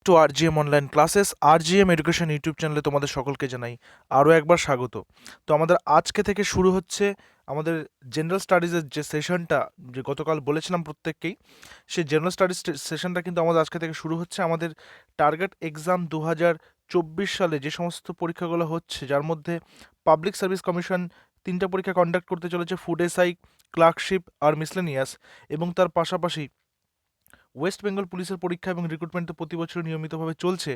Two RGM online classes. RGM education YouTube চ্যানেলে তোমাদের সকলকে জানাই আরও একবার স্বাগত। তো আমাদের আজকে থেকে শুরু হচ্ছে আমাদের জেনারেল স্টাডিজের যে সেশনটা, যে গতকাল বলেছিলাম প্রত্যেককেই, সেই জেনারেল স্টাডিজ সেশনটা কিন্তু আমাদের আজকে থেকে শুরু হচ্ছে। আমাদের টার্গেট এক্সাম 2024 সালে যে সমস্ত পরীক্ষাগুলো হচ্ছে, যার মধ্যে পাবলিক সার্ভিস কমিশন 3টা পরীক্ষা কন্ডাক্ট করতে চলেছে, ফুড এসআই, ক্লার্কশিপ আর মিসলেনিয়াস, এবং তার পাশাপাশি ওয়েস্ট বেঙ্গল পুলিশের পরীক্ষা এবং রিক্রুটমেন্ট তো প্রতি বছর নিয়মিতভাবে চলছে,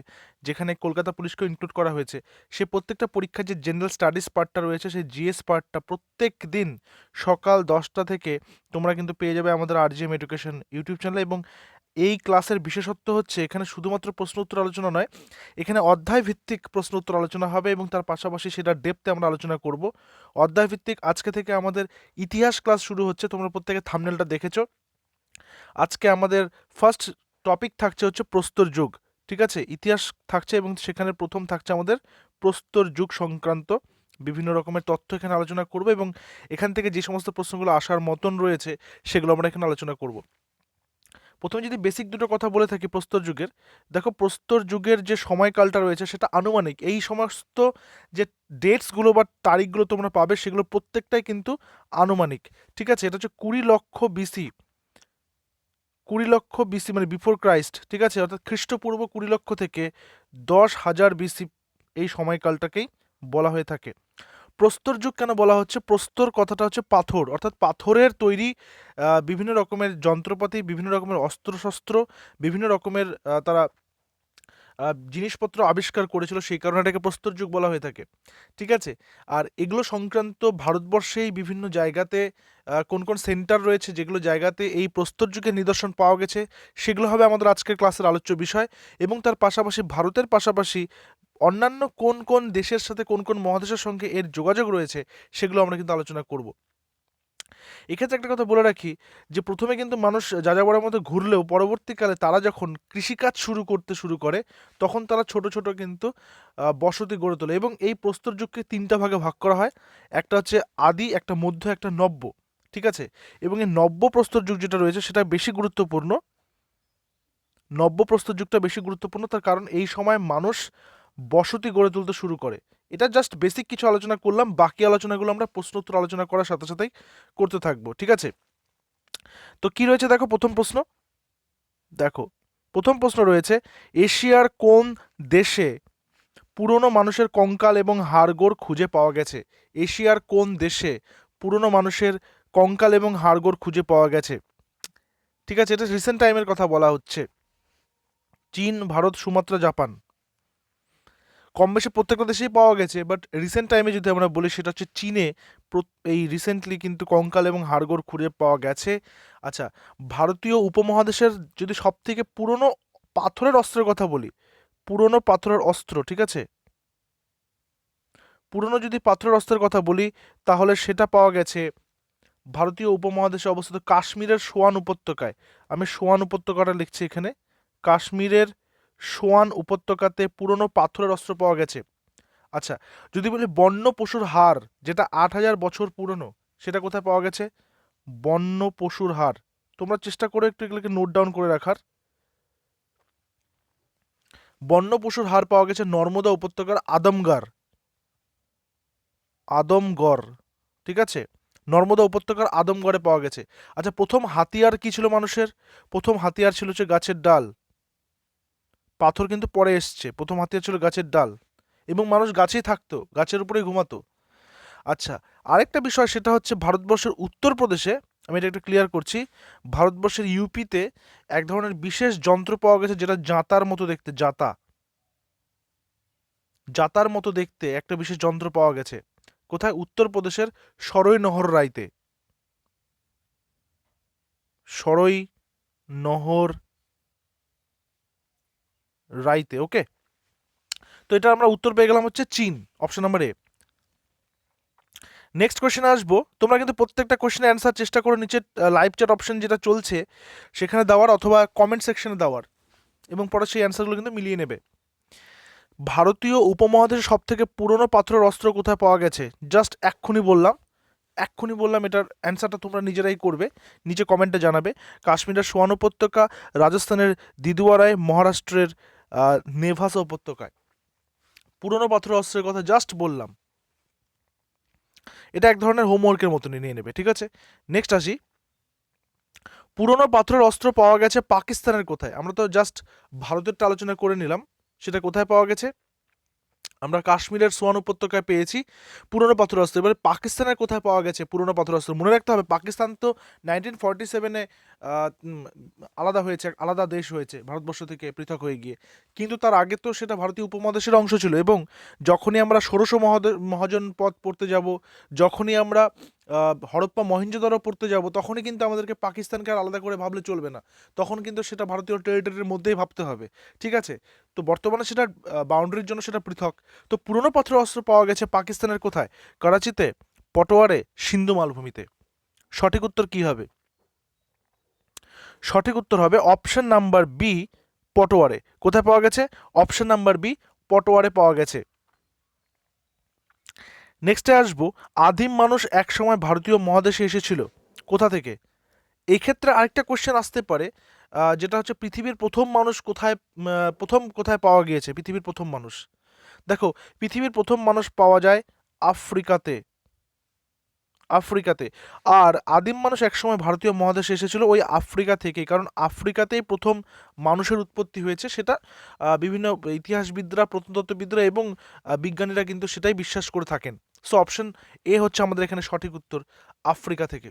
যেখানে কলকাতা পুলিশকেও ইনক্লুড করা হয়েছে। সে প্রত্যেকটা পরীক্ষার যে জেনারেল স্টাডিজ পার্টটা রয়েছে, সেই জিএস পার্টটা প্রত্যেক দিন সকাল 10টা থেকে তোমরা কিন্তু পেয়ে যাবে আমাদের আরজিএম এডুকেশন ইউটিউব চ্যানেলে। এবং এই ক্লাসের বিশেষত্ব হচ্ছে এখানে শুধুমাত্র প্রশ্ন উত্তর আলোচনা নয়, এখানে অধ্যায় ভিত্তিক প্রশ্ন উত্তর আলোচনা হবে, এবং তার পাশাপাশি সেটা ডেপথে আমরা আলোচনা করব। অধ্যায় ভিত্তিক আজকে থেকে আমাদের ইতিহাস ক্লাস শুরু হচ্ছে, তোমরা প্রত্যেকে থাম্বনেলটা দেখেছো। আজকে আমাদের ফার্স্ট টপিক থাকছে হচ্ছে প্রস্তর যুগ, ঠিক আছে? ইতিহাস থাকছে এবং সেখানে প্রথম থাকছে আমাদের প্রস্তর যুগ সংক্রান্ত বিভিন্ন রকমের তথ্য এখানে আলোচনা করব, এবং এখান থেকে যে সমস্ত প্রশ্নগুলো আসার মতন রয়েছে সেগুলো আমরা এখানে আলোচনা করব। প্রথমে যদি বেসিক দুটো কথা বলে থাকি প্রস্তর যুগের, দেখো প্রস্তর যুগের যে সময়কালটা রয়েছে সেটা আনুমানিক। এই সমস্ত যে ডেটসগুলো বা তারিখগুলো তোমরা পাবে সেগুলো প্রত্যেকটাই কিন্তু আনুমানিক, ঠিক আছে? এটা হচ্ছে 20 লক্ষ বিসি, 20 লক্ষ বিসি মানে বিফোর ক্রাইস্ট, ঠিক আছে? অর্থাৎ খ্রিস্টপূর্ব 20 লক্ষ থেকে 10,000 বিসি, এই সময়কালটাকেই বলা হয়ে থাকে। প্রস্তর যুগ কেন বলা হচ্ছে? প্রস্তর কথাটা হচ্ছে পাথর, অর্থাৎ পাথরের তৈরি বিভিন্ন রকমের যন্ত্রপাতি, বিভিন্ন রকমের অস্ত্রশস্ত্র, বিভিন্ন রকমের তারা জিনিসপত্র আবিষ্কার করেছিল, সেই কারণে এটাকে প্রস্তর যুগ বলা হয়ে থাকে, ঠিক আছে? আর এগুলো সংক্রান্ত ভারতবর্ষেই বিভিন্ন জায়গাতে কোন কোন সেন্টার রয়েছে যেগুলো জায়গাতে এই প্রস্তর যুগের নিদর্শন পাওয়া গেছে, সেগুলো হবে আমাদের আজকের ক্লাসের আলোচ্য বিষয়। এবং তার পাশাপাশি ভারতের পাশাপাশি অন্যান্য কোন কোন দেশের সাথে, কোন কোন মহাদেশের সঙ্গে এর যোগাযোগ রয়েছে, সেগুলো আমরা কিন্তু আলোচনা করব। এক্ষেত্রে একটা কথা বলে রাখি, যে প্রথমে কিন্তু মানুষ যাযাবরের মতো ঘুরলেও পরবর্তীকালে তারা যখন কৃষিকাজ শুরু করে, তখন তারা ছোট ছোট কিন্তু বসতি গড়ে তোলে, এবং এই প্রস্তর যুগকে 3টা ভাগে ভাগ করা হয়। একটা হচ্ছে আদি, একটা মধ্য, একটা নব্য, ঠিক আছে? এবং এই নব্য প্রস্তর যুগ যেটা রয়েছে সেটা বেশি গুরুত্বপূর্ণ। নব্য প্রস্তর যুগটা বেশি গুরুত্বপূর্ণ, তার কারণ এই সময় মানুষ বসতি গড়ে তুলতে শুরু করে। এটা জাস্ট বেসিক কিছু আলোচনা করলাম, বাকি আলোচনাগুলো আমরা প্রশ্ন উত্তর আলোচনা করার সাথে সাথেই করতে থাকবো, ঠিক আছে? তো কি রয়েছে দেখো, প্রথম প্রশ্ন দেখো। প্রথম প্রশ্ন রয়েছে, এশিয়ার কোন দেশে পুরনো মানুষের কঙ্কাল এবং হাড়গোড় খুঁজে পাওয়া গেছে? এশিয়ার কোন দেশে পুরনো মানুষের কঙ্কাল এবং হাড়গোড় খুঁজে পাওয়া গেছে? ঠিক আছে, এটা রিসেন্ট টাইমের কথা বলা হচ্ছে। চীন, ভারত, সুমাত্রা, জাপান। কম বেশি প্রত্যেকটা দেশেই পাওয়া গেছে, বাট রিসেন্ট টাইমে যদি আমরা বলি সেটা হচ্ছে চীনে এই রিসেন্টলি কিন্তু কঙ্কাল এবং হাড়গোড় খুঁজে পাওয়া গেছে। আচ্ছা, ভারতীয় উপমহাদেশের যদি সব থেকে পুরনো পাথরের অস্ত্রের কথা বলি, পুরনো পাথরের অস্ত্র, ঠিক আছে, পুরনো যদি পাথরের অস্ত্রের কথা বলি, তাহলে সেটা পাওয়া গেছে ভারতীয় উপমহাদেশে অবস্থিত কাশ্মীরের সোয়ান উপত্যকায়। আমি সোয়ান উপত্যকাটা লিখছি এখানে। কাশ্মীরের সোয়ান উপত্যকাতে পুরনো পাথরের অস্ত্র পাওয়া গেছে। আচ্ছা, যদি বলি বন্য পশুর হাড়, যেটা 8,000 বছর পুরনো, সেটা কোথায় পাওয়া গেছে? বন্য পশুর হাড়, তোমরা চেষ্টা করে একটু এগুলোকে নোট ডাউন করে রাখার। বন্য পশুর হাড় পাওয়া গেছে নর্মদা উপত্যকার আদমগড়, ঠিক আছে? নর্মদা উপত্যকার আদমগড়ে পাওয়া গেছে। আচ্ছা, প্রথম হাতিয়ার কি ছিল মানুষের? প্রথম হাতিয়ার ছিল হচ্ছে গাছের ডাল। পাথর কিন্তু পরে এসছে, প্রথম হাতিয়ার ছিল গাছের ডাল, এবং মানুষ গাছেই থাকতো, গাছের উপরেই ঘুমাতো। আচ্ছা, আরেকটা বিষয় সেটা হচ্ছে ভারতবর্ষের উত্তরপ্রদেশে, আমি এটা একটু ক্লিয়ার করছি, ভারতবর্ষের ইউপিতে এক ধরনের বিশেষ যন্ত্র পাওয়া গেছে যেটা জাঁতার মতো দেখতে, জাঁতার মতো দেখতে একটা বিশেষ যন্ত্র পাওয়া গেছে। কোথায়? উত্তরপ্রদেশের সরই নহর রাইতে, সরই নহর রাইতে, ওকে? তো এটা আমরা উত্তর পেয়ে গেলাম হচ্ছে চীন, অপশন নাম্বার এ। নেক্সট কোয়েশ্চেনে আসবো। তোমরা কিন্তু প্রত্যেকটা কোয়েশ্চেনের অ্যান্সার চেষ্টা করো নিচে লাইভ চ্যাট অপশন যেটা চলছে সেখানে দেওয়ার, অথবা কমেন্ট সেকশনে দেওয়ার, এবং পরে সেই অ্যান্সারগুলো কিন্তু মিলিয়ে নেবে। ভারতীয় উপমহাদেশে সব থেকে পুরনো পাথরের অস্ত্র কোথায় পাওয়া গেছে? জাস্ট এক্ষুনি বললাম, এটার অ্যান্সারটা তোমরা নিজেরাই করবে, নিচে কমেন্টে জানাবে। কাশ্মীরের সোয়ান উপত্যকা, রাজস্থানের দিদুয়ারায়, মহারাষ্ট্রের নেভাসা উপত্যকায়। পুরনো পাথরের অস্ত্রের কথা জাস্ট বললাম, এটা এক ধরনের হোমওয়ার্কের মতনই নিয়ে নেবে, ঠিক আছে। নেক্সট আসি, পুরনো পাথরের অস্ত্র পাওয়া গেছে পাকিস্তানের কোথায়? আমরা তো জাস্ট ভারতেরটা আলোচনা করে নিলাম, সেটা কোথায় পাওয়া গেছে? আমরা কাশ্মীরের সোয়ান উপত্যকায় পেয়েছি পুরনো পাথরের অস্ত্র। এবারে পাকিস্তানের কোথায় পাওয়া গেছে পুরনো পাথরের অস্ত্র? মনে রাখতে হবে পাকিস্তান তো 1947-এ আলাদা হয়েছে, আলাদা দেশ হয়েছে ভারতবর্ষ থেকে পৃথক হয়ে গিয়ে, কিন্তু তার আগে তো সেটা ভারতীয় উপমহাদেশের অংশ ছিল। এবং যখনই আমরা ষোড়শ মহাজন পদ পড়তে যাব, যখনই আমরা হরপ্পা মহেঞ্জোদারো পড়তে যাব, তখনই কিন্তু আমাদেরকে পাকিস্তানকে আর আলাদা করে ভাবলে চলবে না, তখন কিন্তু সেটা ভারতীয় টেরিটরির মধ্যেই ভাবতে হবে, ঠিক আছে। তো বর্তমানে সেটা বাউন্ডারির জন্য সেটা পৃথক। তো পুরনো পাথরের অস্ত্র পাওয়া গেছে পাকিস্তানের কোথায়? করাচিতে, পটোয়ারে, সিন্ধু মালভূমিতে। সঠিক উত্তর কি হবে? সঠিক উত্তর হবে অপশন নাম্বার বি, পটোয়ারে। কোথায় পাওয়া গেছে? অপশন নাম্বার বি, পটোয়ারে পাওয়া গেছে। নেক্সটে আসবো, আদিম মানুষ একসময় ভারতীয় মহাদেশে এসেছিল কোথা থেকে? এই ক্ষেত্রে আরেকটা কোশ্চেন আসতে পারে, যেটা হচ্ছে পৃথিবীর প্রথম মানুষ কোথায়, প্রথম কোথায় পাওয়া গিয়েছে পৃথিবীর প্রথম মানুষ? দেখো, পৃথিবীর প্রথম মানুষ পাওয়া যায় আফ্রিকাতে, আফ্রিকাতে। আর আদিম মানুষ একসময় ভারতীয় মহাদেশে এসেছিল ওই আফ্রিকা থেকেই, কারণ আফ্রিকাতেই প্রথম মানুষের উৎপত্তি হয়েছে। সেটা বিভিন্ন ইতিহাসবিদরা, প্রত্নতত্ত্ববিদরা এবং বিজ্ঞানীরা কিন্তু সেটাই বিশ্বাস করে থাকেন। সো অপশন এ হচ্ছে আমাদের এখানে সঠিক উত্তর, আফ্রিকা থেকে।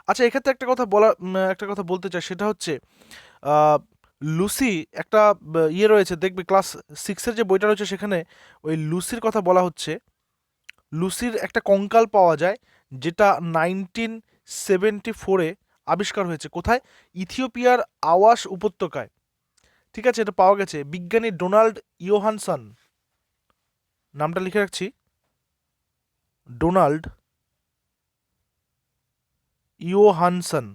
আচ্ছা, এক্ষেত্রে একটা কথা বলতে চাই, সেটা হচ্ছে আহ, লুসি একটা ইয়ে রয়েছে, দেখবে ক্লাস সিক্সের যে বইটা রয়েছে সেখানে ওই লুসির কথা বলা হচ্ছে। লুসির একটা কঙ্কাল পাওয়া যায়, যেটা 1974-এ আবিষ্কার হয়েছে। কোথায়? ইথিওপিয়ার আওয়াশ উপত্যকায়, ঠিক আছে। এটা পাওয়া গেছে, বিজ্ঞানী ডোনাল্ড ইয়োহানসন, নামটা লিখে রাখছি, ডোনাল্ড ইয়োহানসন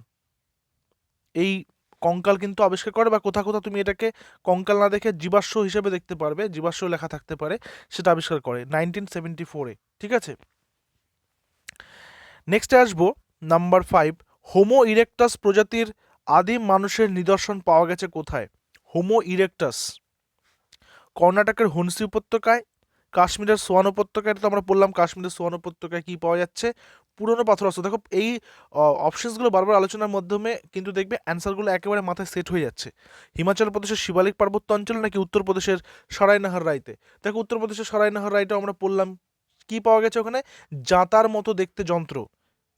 এই কঙ্কাল কিন্তু আবিষ্কার করে, বা কোথা কোথা তুমি এটাকে কঙ্কাল না দেখে জীবাশ্ম হিসেবে দেখতে পারবে, জীবাশ্ম লেখা থাকতে পারে, সেটা আবিষ্কার করে 1974-এ, ঠিক আছে। নেক্সটে আসবো নাম্বার 5, হোমো ইরেক্টাস প্রজাতির আদিম মানুষের নিদর্শন পাওয়া গেছে কোথায়? হোমো ইরেক্টাস কর্ণাটকের হুনসি উপত্যকায়, কাশ্মীরের সোয়ান উপত্যকায়, এটা তো আমরা বললাম কাশ্মীরের সোয়ান উপত্যকায় কি পাওয়া যাচ্ছে? পুরনো পাথর অস্ত্র। দেখো, এই অপশনসগুলো বারবার আলোচনার মাধ্যমে কিন্তু দেখবে অ্যান্সারগুলো একেবারে মাথায় সেট হয়ে যাচ্ছে। হিমাচল প্রদেশের শিবালিক পার্বত্য অঞ্চল নাকি উত্তরপ্রদেশের সরাইনাহার রাইতে? দেখো, উত্তরপ্রদেশের সরাইনাহার রাইটাও আমরা পড়লাম, কি পাওয়া গেছে ওখানে? জাতার মতো দেখতে যন্ত্র,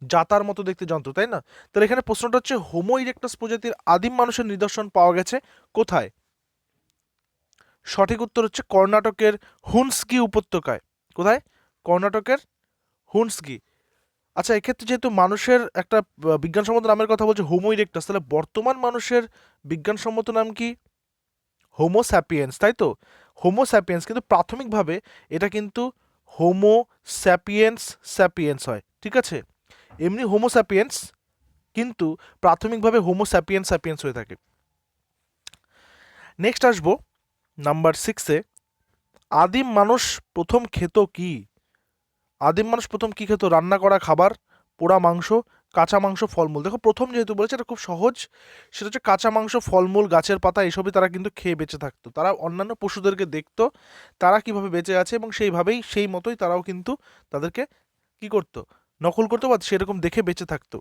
জাতার মতো দেখতে যন্ত্র, তাই না? তাহলে এখানে প্রশ্নটা হচ্ছে হোমো ইরেক্টাস প্রজাতির আদিম মানুষের নিদর্শন পাওয়া গেছে কোথায়? সঠিক উত্তর হচ্ছে কর্ণাটকের হুনস্কি উপত্যকায়। কোথায়? কর্ণাটকের হুনস্কি। আচ্ছা, এক্ষেত্রে যেহেতু মানুষের একটা বিজ্ঞানসম্মত নামের কথা বলছে হোমো ইরেক্টাস, তাহলে বর্তমান মানুষের বিজ্ঞানসম্মত নাম কি? হোমো স্যাপিয়েন্স, তাই তো? হোমো স্যাপিয়েন্স, কিন্তু প্রাথমিকভাবে এটা কিন্তু হোমো স্যাপিয়েন্স স্যাপিয়েন্স হয়, ঠিক আছে। এমনি হোমো স্যাপিয়েন্স, কিন্তু প্রাথমিকভাবে হোমো স্যাপিয়েন্স স্যাপিয়েন্স হয়ে থাকে। নেক্সট আসবো নাম্বার 6-এ, আদিম মানুষ প্রথম খেত কি? আদিম মানুষ প্রথম কি খেত? রান্না করা খাবার, পোড়া মাংস, কাঁচা মাংস, ফলমূল। দেখো, প্রথম যেহেতু বলেছে এটা খুব সহজ, সেটা হচ্ছে কাঁচা মাংস, ফলমূল, গাছের পাতা, এসবই তারা কিন্তু খেয়ে বেঁচে থাকতো। তারা অন্যান্য পশুদেরকে দেখতো তারা কিভাবে বেঁচে আছে, এবং সেইভাবেই সেই মতোই তারাও কিন্তু তাদেরকে কি করতো, নকল করতো, বা সেরকম দেখে বেঁচে থাকতো।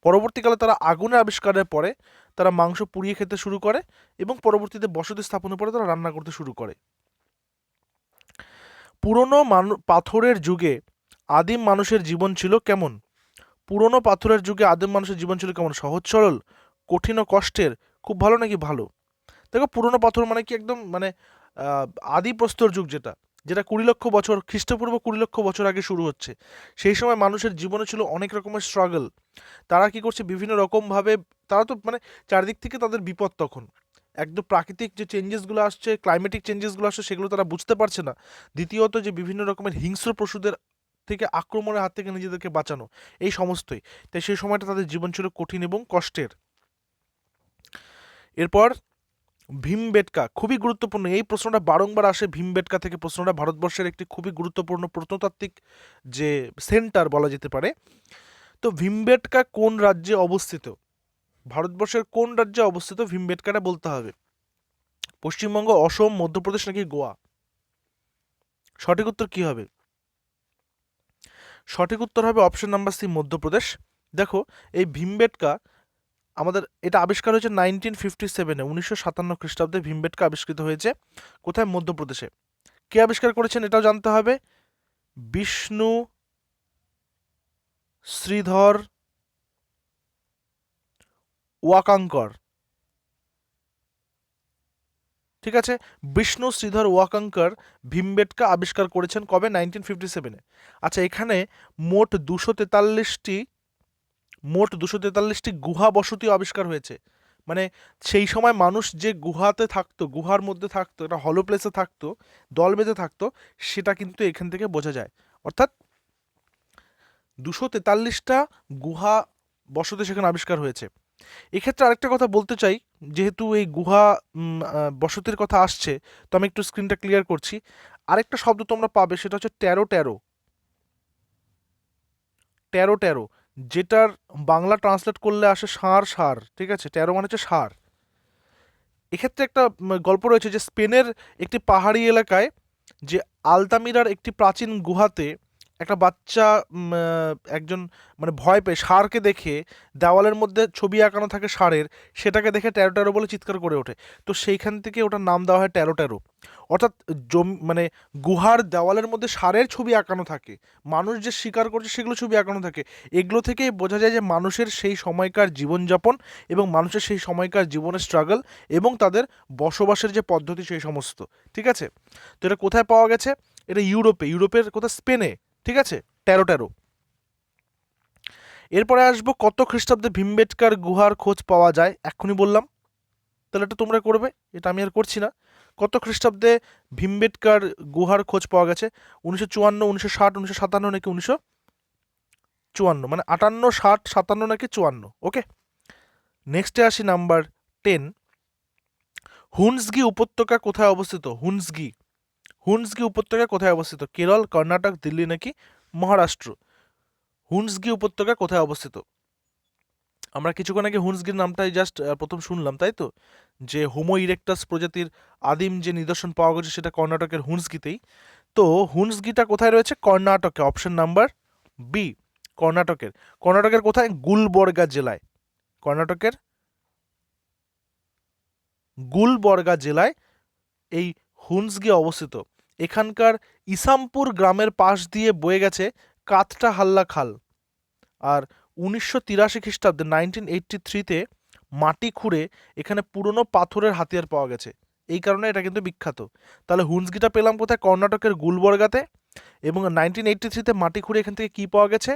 পরবর্তীকালে তারা আগুনের আবিষ্কারের পরে তারা মাংস পুড়িয়ে খেতে শুরু করে, এবং পরবর্তীতে বসতি স্থাপনের পরে তারা রান্না করতে শুরু করে। পুরনো পাথরের যুগে আদিম মানুষের জীবন ছিল কেমন? পুরনো পাথরের যুগে আদিম মানুষের জীবন ছিল কেমন? সহজ সরল, কঠিন ও কষ্টের, খুব ভালো নাকি ভালো? দেখো, পুরনো পাথর মানে কি, একদম মানে আহ, আদি প্রস্তর যুগ, যেটা যেটা 20 লক্ষ বছর, খ্রিস্টপূর্ব 20 লক্ষ বছর আগে শুরু হচ্ছে। সেই সময় মানুষের জীবনে ছিল অনেক রকমের স্ট্রাগল। তারা কি করছে, বিভিন্ন রকমভাবে, তারা তো মানে চারিদিক থেকে তাদের বিপদ তখন, একদম প্রাকৃতিক যে চেঞ্জেসগুলো আসছে, ক্লাইমেটিক চেঞ্জেসগুলো আসছে, সেগুলো তারা বুঝতে পারছে না। দ্বিতীয়ত, যে বিভিন্ন রকমের হিংস্র পশুদের থেকে, আক্রমণের হাত থেকে নিজেদেরকে বাঁচানো, এই সমস্তই। তাই সেই সময়টা তাদের জীবন ছিল কঠিন এবং কষ্টের। এরপর ভীমবেটকা, খুবই গুরুত্বপূর্ণ এই প্রশ্নটা, বারংবার আসে ভীমবেটকা থেকে প্রশ্নটা। ভারতবর্ষের একটি খুবই গুরুত্বপূর্ণ প্রত্নতাত্ত্বিক যে সেন্টার বলা যেতে পারে। তো ভীমবেটকা কোন রাজ্যে অবস্থিত? ভারতবর্ষের কোন রাজ্যে অবস্থিত ভীমবেটকাটা বলতে হবে। পশ্চিমবঙ্গ, অসম, মধ্যপ্রদেশ নাকি গোয়া? সঠিক উত্তর কি হবে? সঠিক উত্তর হবে অপশন নাম্বার সি, মধ্যপ্রদেশ। দেখো, এই ভীমবেটকা আমাদের এটা আবিষ্কার হয়েছে 1957-এ, 1957 খ্রিস্টাব্দে ভীমবেটকা আবিষ্কৃত হয়েছে। কোথায়? মধ্যপ্রদেশে। কে আবিষ্কার করেছেন এটাও জানতে হবে। বিষ্ণু শ্রীধর ওয়াকাঙ্কর। ঠিক আছে, বিষ্ণু শ্রীধর ওয়াকাঙ্কর ভীমবেটকা আবিষ্কার করেছেন কবে? 1957-এ। আচ্ছা, এখানে মোট 243টি গুহা বসতি আবিষ্কার হয়েছে। মানে সেই সময় মানুষ যে গুহাতে থাকতো, গুহার মধ্যে থাকতো, একটা হলো প্লেসে থাকতো, দল বেঁধে থাকতো, সেটা কিন্তু এখান থেকে বোঝা যায়। অর্থাৎ 243টা গুহা বসতি সেখানে আবিষ্কার হয়েছে। এক্ষেত্রে আরেকটা কথা বলতে চাই, যেহেতু এই গুহা বসতির কথা আসছে, তো আমি একটু স্ক্রিনটা ক্লিয়ার করছি। আরেকটা শব্দ তোমরা পাবে, সেটা হচ্ছে ট্যারো ট্যারো। ট্যারো ট্যারো, যেটার বাংলা ট্রান্সলেট করলে আসে ষাঁড় ষাঁড়। ঠিক আছে, ট্যারো মানে হচ্ছে ষাঁড়। এক্ষেত্রে একটা গল্প রয়েছে যে স্পেনের একটি পাহাড়ি এলাকায় যে আলতামিরার একটি প্রাচীন গুহাতে একটা বাচ্চা একজন মানে ভয় পেয়ে ষাঁড়কে দেখে, দেওয়ালের মধ্যে ছবি আঁকানো থাকে ষাঁড়ের, সেটাকে দেখে ট্যারো ট্যারো বলে চিৎকার করে ওঠে। তো সেইখান থেকে ওটার নাম দেওয়া হয় ট্যারো ট্যারো। অর্থাৎ মানে গুহার দেওয়ালের মধ্যে ষাঁড়ের ছবি আঁকানো থাকে, মানুষ যে শিকার করছে সেগুলো ছবি আঁকানো থাকে। এগুলো থেকেই বোঝা যায় যে মানুষের সেই সময়কার জীবনযাপন এবং মানুষের সেই সময়কার জীবনের স্ট্রাগল এবং তাদের বসবাসের যে পদ্ধতি সেই সমস্ত। ঠিক আছে, তো এটা কোথায় পাওয়া গেছে? এটা ইউরোপের কোথায়? স্পেনে। ঠিক আছে, ট্যারো ট্যারো। এরপরে আসবো, কত খ্রিস্টাব্দে ভীমবেটকার গুহার খোঁজ পাওয়া যায়? এক্ষুনি বললাম, তাহলে এটা তোমরা করবে, এটা আমি আর করছি না। কত খ্রিস্টাব্দে ভীমবেটকার গুহার খোঁজ পাওয়া গেছে? 1954, 1960, 1957 নাকি 1954? মানে 58, 60, 57 নাকি 54? ওকে, নেক্সটে আসি নাম্বার 10। হুন্সগি উপত্যকা কোথায় অবস্থিত? হুন্সগি উপত্যকা কোথায় অবস্থিত? কেরল, কর্ণাটক, দিল্লি নাকি মহারাষ্ট্র? হুন্সগি উপত্যকা কোথায় অবস্থিত? আমরা কিছুক্ষণ আগে হুন্সগির নামটাই জাস্ট প্রথম শুনলাম, তাই তো? যে হোমো ইরেক্টাস প্রজাতির আদিম যে নিদর্শন পাওয়া গেছে সেটা কর্ণাটকের হুন্সগিতেই। তো হুন্সগিটা কোথায় রয়েছে? কর্ণাটকে, অপশন নাম্বার বি, কর্ণাটকের। কর্ণাটকের কোথায়? গুলবর্গা জেলায়। কর্ণাটকের গুলবর্গা জেলায় এই হুন্সগি অবস্থিত। এখানকার ইসামপুর গ্রামের পাশ দিয়ে বয়ে গেছে কাতটা হাল্লা খাল। আর 1983 খ্রিস্টাব্দে 1983-তে মাটি খুঁড়ে এখানে পুরনো পাথরের হাতিয়ার পাওয়া গেছে। এই কারণে এটা কিন্তু বিখ্যাত। তাহলে হুন্সগিটা পেলাম কোথায়? কর্ণাটকের গুলবর্গাতে। এবং 1983-তে মাটি খুঁড়ে এখান থেকে কি পাওয়া গেছে?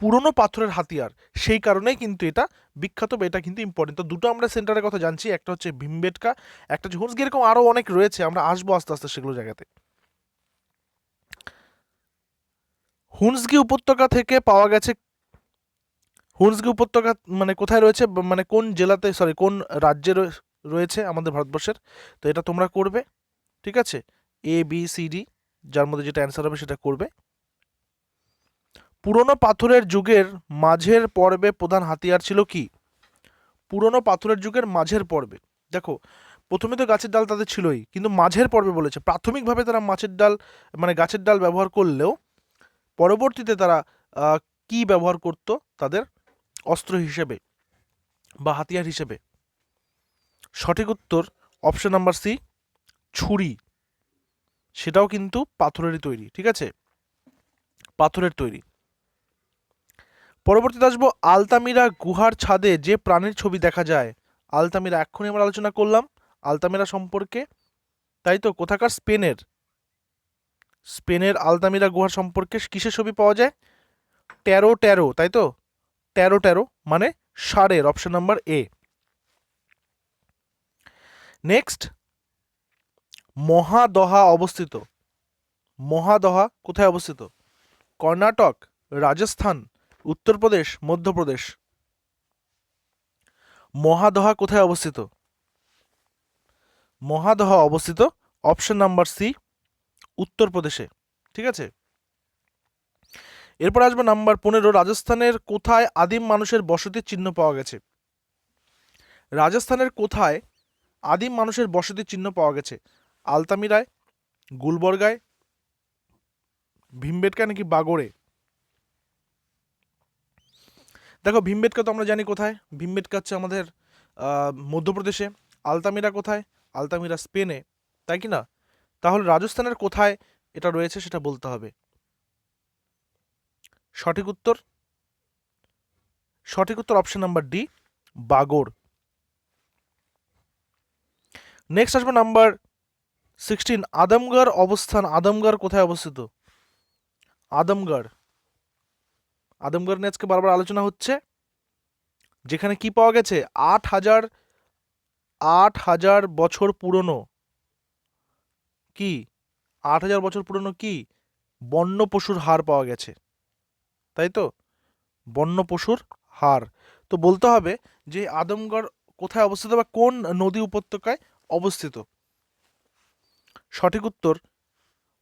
পুরনো পাথরের হাতিয়ার। সেই কারণেই কিন্তু এটা বিখ্যাত বা এটা কিন্তু ইম্পর্টেন্ট। তো দুটো আমরা সেন্টারের কথা জানছি, একটা হচ্ছে ভীমবেটকা, একটা হচ্ছে হুন্সগি। এরকম আরও অনেক রয়েছে, আমরা আসবো আস্তে আস্তে সেগুলো জায়গাতে। হুন্সগি উপত্যকা থেকে পাওয়া গেছে, হুন্সগি উপত্যকা মানে কোথায় রয়েছে, মানে কোন জেলাতে, সরি কোন রাজ্যে রয়েছে আমাদের ভারতবর্ষের? তো এটা তোমরা করবে। ঠিক আছে, এ বি সি ডি, যার মধ্যে যেটা অ্যান্সার হবে সেটা করবে। পুরনো পাথরের যুগের মাঝের পর্বে প্রধান হাতিয়ার ছিল কি? পুরনো পাথরের যুগের মাঝের পর্বে, দেখো প্রথমে তো গাছের ডাল তাদের ছিলই, কিন্তু মাঝের পর্বে বলেছে। প্রাথমিকভাবে তারা মাছের ডাল মানে গাছের ডাল ব্যবহার করলেও পরবর্তীতে তারা কি ব্যবহার করত তাদের অস্ত্র হিসেবে বা হাতিয়ার হিসেবে? সঠিক উত্তর অপশন নাম্বার সি, ছুরি। সেটাও কিন্তু পাথরেরই তৈরি। ঠিক আছে, পাথরের তৈরি। পরবর্তীতে আসবো, আলতামিরা গুহার ছাদে যে প্রাণীর ছবি দেখা যায়। আলতামিরা এক্ষুনি আমরা আলোচনা করলাম আলতামিরা সম্পর্কে, তাই তো? কোথাকার? স্পেনের আলতামিরা গুহার সম্পর্কে কিসের ছবি পাওয়া যায়? ট্যারো ট্যারো, তাই তো? ট্যারো ট্যারো মানে ষাঁড়ের, অপশন নাম্বার এ। নেক্সট, মহাদহা অবস্থিত। মহাদহা কোথায় অবস্থিত? কর্ণাটক, রাজস্থান, উত্তরপ্রদেশ, মধ্যপ্রদেশ? মহাদহা কোথায় অবস্থিত? মহাদহা অবস্থিত অপশন নাম্বার সি, উত্তরপ্রদেশে। ঠিক আছে, এরপর আসবে নাম্বার 15। রাজস্থানের কোথায় আদিম মানুষের বসতির চিহ্ন পাওয়া গেছে? রাজস্থানের কোথায় আদিম মানুষের বসতির চিহ্ন পাওয়া গেছে? আলতামিরায়, গুলবর্গায়, ভীমবেটকা নাকি বাগড়ে? দেখো ভীমবেটকা তো আমরা জানি কোথায়, ভীমবেটকা হচ্ছে আমাদের মধ্যপ্রদেশে। আলতামিরা কোথায়? আলতামিরা স্পেনে, তাই কি না? তাহলে রাজস্থানের কোথায় এটা রয়েছে সেটা বলতে হবে। সঠিক উত্তর, সঠিক উত্তর অপশন নাম্বার ডি, বাগড়। নেক্সট আসবে নাম্বার 16, আদমগড় অবস্থান। আদমগড় কোথায় অবস্থিত? আদমগড়, আদমগড় নিয়ে আজকে বারবার আলোচনা হচ্ছে, যেখানে কি পাওয়া গেছে? 8,000 বছর পুরনো কি, 8,000 বছর পুরনো কি, বন্য পশুর হাড় পাওয়া গেছে, তাই তো? বন্য পশুর হাড়। তো বলতে হবে যে আদমগড় কোথায় অবস্থিত বা কোন নদী উপত্যকায় অবস্থিত? সঠিক উত্তর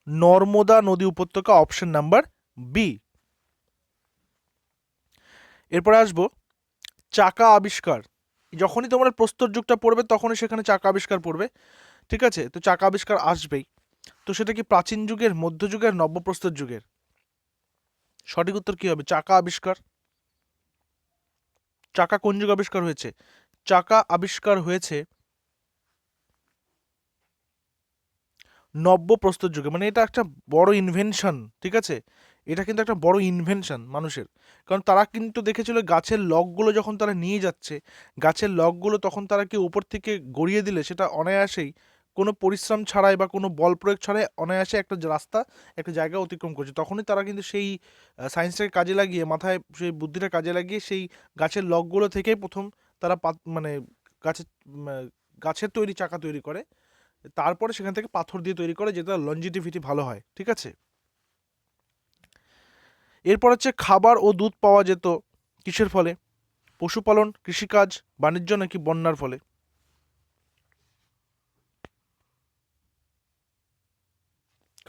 নর্মদা নদী উপত্যকা, অপশন নাম্বার বি। এরপরে আসবো চাকা আবিষ্কার। যখনই তোমরা প্রস্তর যুগটা পড়বে তখনই সেখানে চাকা আবিষ্কার পড়বে, ঠিক আছে? তো চাকা আবিষ্কার আসবেই। তো সেটা কি প্রাচীন যুগের, মধ্যযুগের, নব্যপ্রস্তর যুগের? সঠিক উত্তর কি হবে? চাকা আবিষ্কার। চাকা কোন যুগে আবিষ্কার হয়েছে? চাকা আবিষ্কার হয়েছে নব্যপ্রস্তর যুগে। মানে এটা একটা বড় ইনভেনশন, ঠিক আছে? এটা কিন্তু একটা বড় ইনভেনশন মানুষের। কারণ তারা কিন্তু দেখেছিল গাছের লগগুলো যখন তারা নিয়ে যাচ্ছে, গাছের লগগুলো তখন তারা কি উপর থেকে গড়িয়ে দিলে সেটা অনায়াসেই, কোনো পরিশ্রম ছাড়াই বা কোনো বল প্রয়োগ ছাড়াই অনায়াসে একটা রাস্তা, একটা জায়গা অতিক্রম করছে। তখনই তারা কিন্তু সেই সায়েন্সটাকে কাজে লাগিয়ে, মাথায় সেই বুদ্ধিটা কাজে লাগিয়ে সেই গাছের লগগুলো থেকেই প্রথম তারা মানে গাছের গাছের তৈরি চাকা তৈরি করে। তারপরে সেখান থেকে পাথর দিয়ে তৈরি করে, যেটা লঞ্জিটিভিটি ভালো হয়, ঠিক আছে? এরপর হচ্ছে খাবার ও দুধ পাওয়া যেত কিসের ফলে? পশুপালন, কৃষিকাজ, বাণিজ্য নাকি বন্যার ফলে?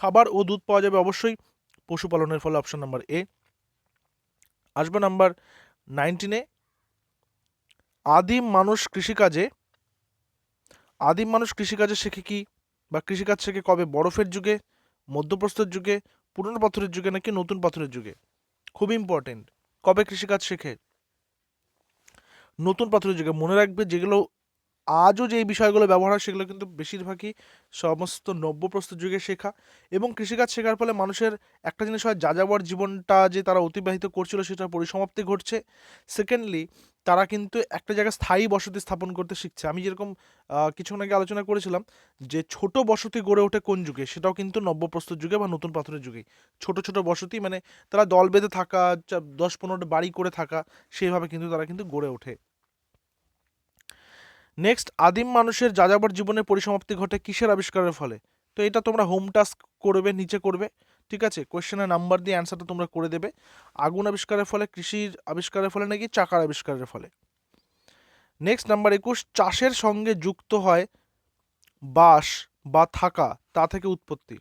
খাবার ও দুধ পাওয়া যাবে অবশ্যই পশুপালনের ফলে, অপশন নাম্বার এ। আসবে নাম্বার 19-এ, আদিম মানুষ কৃষিকাজে, আদিম মানুষ কৃষিকাজে শেখে কি বা কৃষিকাজ শেখে কবে? বরফের যুগে, মধ্যপ্রস্তর যুগে, পুরনো পাথরের যুগে নাকি নতুন পাথরের যুগে? খুব ইম্পর্টেন্ট। কবে কৃষিকাজ শেখে? নতুন পাথরের যুগে। মনে রাখবে যেগুলো আজও যে বিষয়গুলো ব্যবহার হয় সেগুলো কিন্তু বেশিরভাগই সমস্ত নব্যপ্রস্তর যুগে শেখা। এবং কৃষিকাজ শেখার ফলে মানুষের একটা জিনিস হয়, যাযাবর জীবনটা যে তারা অতিবাহিত করছিল সেটার পরিসমাপ্তি ঘটছে। সেকেন্ডলি তারা কিন্তু একটা জায়গায় স্থায়ী বসতি স্থাপন করতে শিখছে। আমি যেরকম কিছুক্ষণ আগে আলোচনা করেছিলাম যে ছোট বসতি গড়ে ওঠে কোন যুগে, সেটাও কিন্তু নব্যপ্রস্তর যুগে বা নতুন পাথরের যুগেই। ছোট ছোট বসতি মানে তারা দল বেঁধে থাকা, 10-15টা বাড়ি করে থাকা, সেইভাবে কিন্তু তারা কিন্তু গড়ে ওঠে। নেক্সট, আদিম মানুষের যাযাবর জীবনের পরিসমাপ্তি ঘটে কিসের আবিষ্কারের ফলে? তো এটা তোমরা হোম টাস্ক করবে, নিচে করবে, ঠিক আছে? কোয়েশ্চেনের নাম্বার দিয়ে অ্যান্সারটা তোমরা করে দেবে। আগুন আবিষ্কারের ফলে, কৃষির আবিষ্কারের ফলে নাকি চাকার আবিষ্কারের ফলে? নেক্সট নাম্বার 21, চাষের সঙ্গে যুক্ত হয় বাস বা থাকা, তা থেকে উৎপত্তি।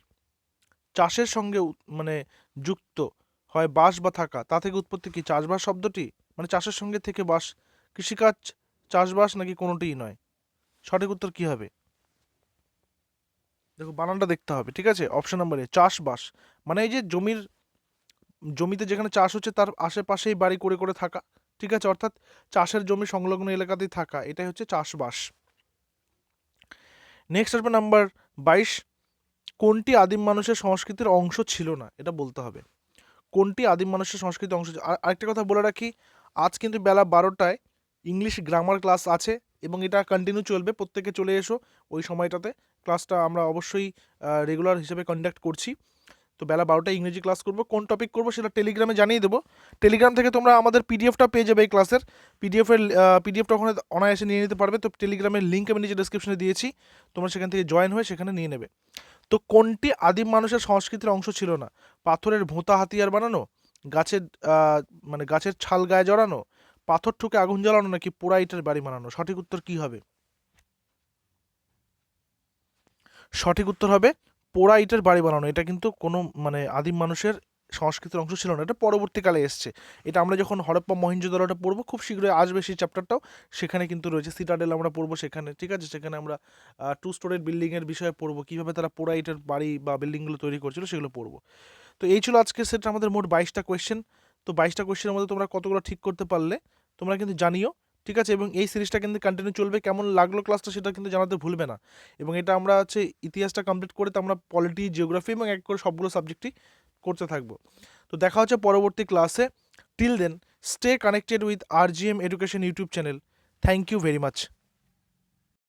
চাষের সঙ্গে মানে যুক্ত হয় বাস বা থাকা, তা থেকে উৎপত্তি কি? চাষবাস শব্দটি, মানে চাষের সঙ্গে থেকে বাস, কৃষিকাজ, চাষবাস নাকি কোনোটিই নয়? সঠিক উত্তর কি হবে? দেখো বানানটা দেখতে হবে, ঠিক আছে? অপশন নাম্বার এ, চাষবাস। মানে এই যে জমিতে যেখানে চাষ হচ্ছে তার আশেপাশেই বাড়ি করে করে থাকা, ঠিক আছে? অর্থাৎ চাষের জমি সংলগ্ন এলাকাতেই থাকা, এটাই হচ্ছে চাষবাস। নেক্সট আসবে নাম্বার 22, কোনটি আদিম মানুষের সংস্কৃতির অংশ ছিল না? এটা বলতে হবে। কোনটি আদিম মানুষের সংস্কৃতির অংশ? আরেকটা কথা বলে রাখি, আজ কিন্তু বেলা 12টায় ইংলিশ গ্রামার ক্লাস আছে এবং এটা কন্টিনিউ চলবে। প্রত্যেকে চলে এসো ওই সময়টাতে। ক্লাসটা আমরা অবশ্যই রেগুলার হিসেবে কন্ডাক্ট করছি। তো বেলা 12টায় ইংরেজি ক্লাস করব। কোন টপিক করব সেটা টেলিগ্রামে জানিয়ে দেবো। টেলিগ্রাম থেকে তোমরা আমাদের পিডিএফটা পেয়ে যাবে এই ক্লাসের। পিডিএফটা ওখানে অনায়াসে নিয়ে নিতে পারবে। তো টেলিগ্রামের লিঙ্ক আমি নিচে ডেসক্রিপশনে দিয়েছি, তোমরা সেখান থেকে জয়েন হয়ে সেখানে নিয়ে নেবে। তো কোনটি আদিম মানুষের সংস্কৃতির অংশ ছিল না? পাথরের ভোঁতা হাতিয়ার বানানো, গাছের মানে গাছের ছাল গায়ে জড়ানো, পাথর ঠুকে আগুন জ্বালানো নাকি পোড়া ইটের বাড়ি বানানো? সঠিক উত্তর কি হবে? সঠিক উত্তর হবে পোড়া ইটের বাড়ি বানানো। এটা কিন্তু কোনো মানে আদিম মানুষের সংস্কৃতের অংশ ছিল না, এটা পরবর্তীকালে এসছে। এটা আমরা যখন হরপ্পা মহেঞ্জোদারোটা পড়বো খুব শীঘ্রই আসবে সেই চ্যাপ্টারটাও, সেখানে কিন্তু রয়েছে। সিটাডেল আমরা পড়বো সেখানে, ঠিক আছে, সেখানে আমরা 2 স্টোরের বিল্ডিংয়ের বিষয়ে পড়বো, কীভাবে তারা পোড়াইটের বাড়ি বা বিল্ডিংগুলো তৈরি করছিল সেগুলো পড়বো। তো এই ছিল আজকের সেট আমাদের মোট 22টা কোয়েশ্চেন। তো 22টা কোয়েশ্চেনের মধ্যে তোমরা কতগুলো ঠিক করতে পারলে তোমরা কিন্তু জানিও, ঠিক আছে, এবং এই সিরিজটা কিন্তু কন্টিনিউ চলবে। কেমন লাগলো ক্লাসটা সেটা কিন্তু জানাতে ভুলবে না। এবং এটা আমরা হচ্ছে ইতিহাসটা কমপ্লিট করে তো আমরা পলিটি, জিওগ্রাফি এবং এক করে সবগুলো সাবজেক্টই করতে থাকবো। তো দেখা হচ্ছে পরবর্তী ক্লাসে। Till then stay connected with RGM education YouTube channel. Thank you very much.